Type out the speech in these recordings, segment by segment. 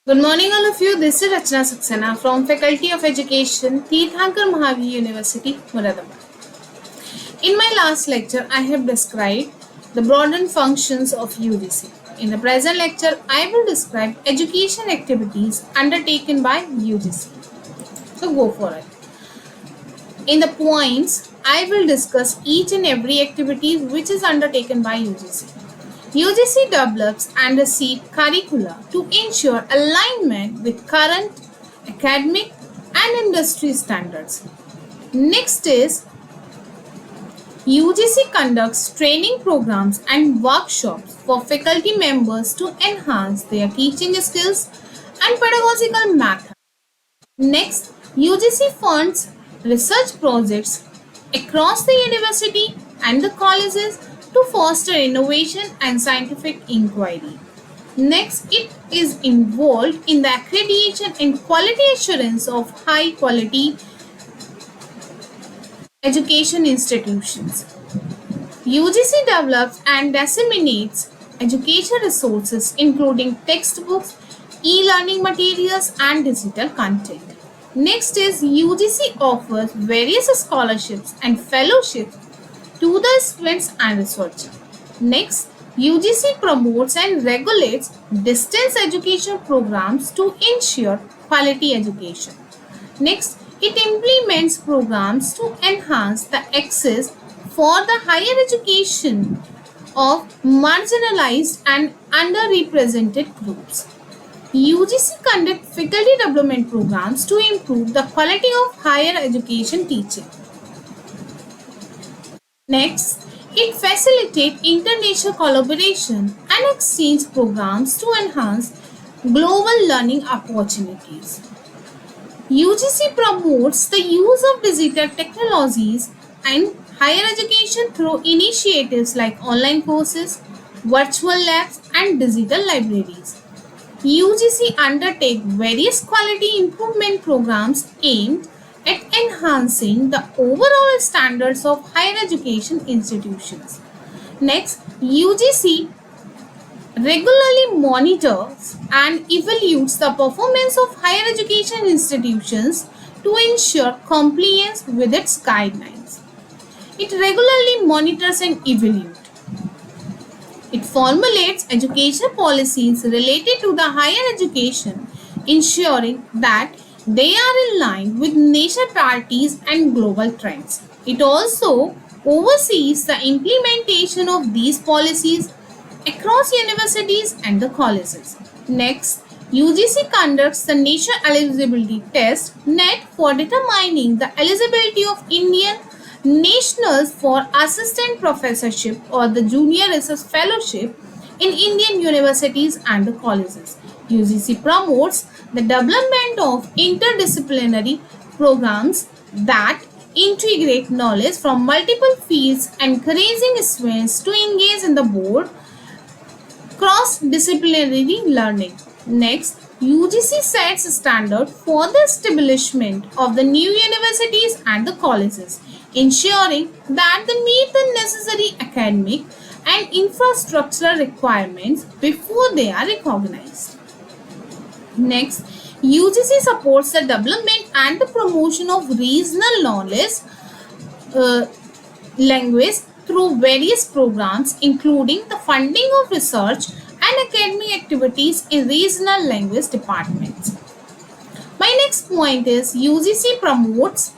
Good morning, all of you. This is Rachna Saxena from Faculty of Education, Tirthankar Mahavir University, Moradabad. In my last lecture, I have described the broadened functions of UGC. In the present lecture, I will describe education activities undertaken by UGC. So go for it. In the points, I will discuss each and every activity which is undertaken by UGC. UGC develops and receives curricula to ensure alignment with current academic and industry standards. Next is UGC conducts training programs and workshops for faculty members to enhance their teaching skills and pedagogical methods. Next, UGC funds research projects across the university and the colleges to foster innovation and scientific inquiry. Next, it is involved in the accreditation and quality assurance of high quality education institutions. UGC develops and disseminates education resources including textbooks, e-learning materials and digital content. Next is UGC offers various scholarships and fellowships to the students and researchers. Next, UGC promotes and regulates distance education programs to ensure quality education. Next, it implements programs to enhance the access for the higher education of marginalized and underrepresented groups. UGC conduct faculty development programs to improve the quality of higher education teaching. Next, it facilitates international collaboration and exchange programs to enhance global learning opportunities. UGC promotes the use of digital technologies and higher education through initiatives like online courses, virtual labs, and digital libraries. UGC undertake various quality improvement programs aimed at enhancing the overall standards of higher education institutions. Next, UGC regularly monitors and evaluates the performance of higher education institutions to ensure compliance with its guidelines. It regularly monitors and evaluates. It formulates education policies related to the higher education, ensuring that they are in line with national priorities and global trends. It also oversees the implementation of these policies across universities and the colleges. Next, UGC conducts the National Eligibility Test (NET) for determining the eligibility of Indian nationals for assistant professorship or the junior research fellowship in Indian universities and the colleges. UGC promotes the development of interdisciplinary programs that integrate knowledge from multiple fields, encouraging students to engage in the board cross-disciplinary learning. Next, UGC sets a standard for the establishment of the new universities and the colleges, ensuring that they meet the necessary academic and infrastructural requirements before they are recognized. Next, UGC supports the development and the promotion of regional knowledge language through various programs, including the funding of research and academic activities in regional language departments. My next point is UGC promotes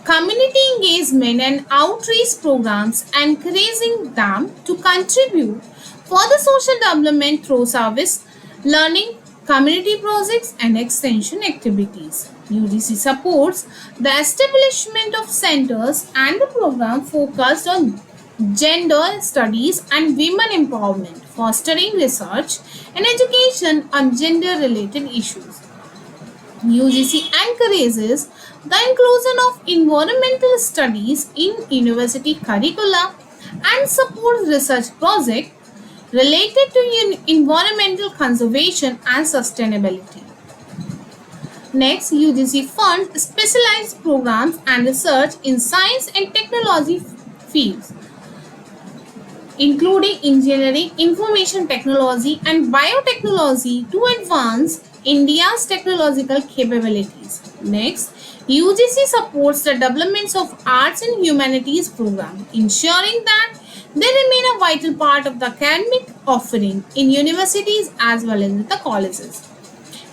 community engagement and outreach programs, encouraging them to contribute for the social development through service, learning, community projects, and extension activities. UGC supports the establishment of centers and the program focused on gender studies and women empowerment, fostering research and education on gender related issues. UGC encourages the inclusion of environmental studies in university curricula and supports research projects related to environmental conservation and sustainability. Next, UGC funds specialized programs and research in science and technology fields, including engineering, information technology, and biotechnology to advance India's technological capabilities. Next, UGC supports the development of arts and humanities program, ensuring that they remain a vital part of the academic offering in universities as well as in the colleges.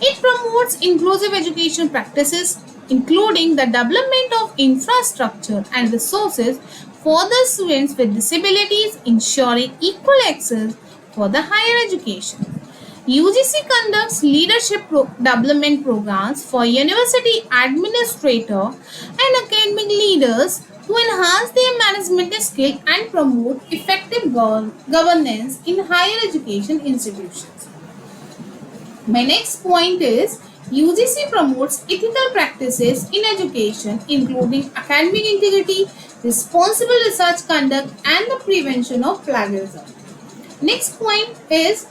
It promotes inclusive education practices, including the development of infrastructure and resources for the students with disabilities, ensuring equal access for the higher education. UGC conducts leadership development programs for university administrator and academic leaders to enhance their management skill and promote effective governance in higher education institutions. My next point is UGC promotes ethical practices in education, including academic integrity, responsible research conduct, and the prevention of plagiarism. Next point is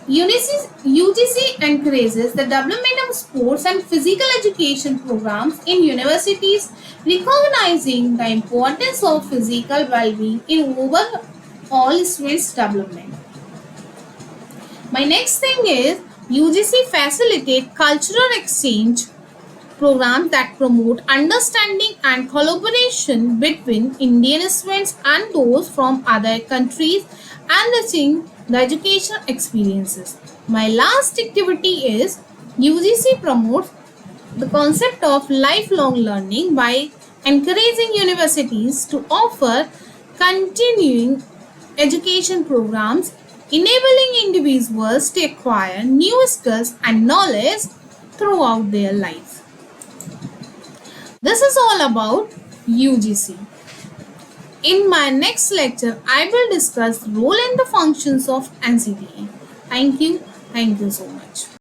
UGC encourages the development of sports and physical education programs in universities, recognizing the importance of physical well-being in overall students' development. My next thing is UGC facilitate cultural exchange programs that promote understanding and collaboration between Indian students and those from other countries, enriching the educational experiences. My last activity is UGC promotes the concept of lifelong learning by encouraging universities to offer continuing education programs, enabling individuals to acquire new skills and knowledge throughout their life. This is all about UGC. In my next lecture, I will discuss role and the functions of NCTA. Thank you. Thank you so much.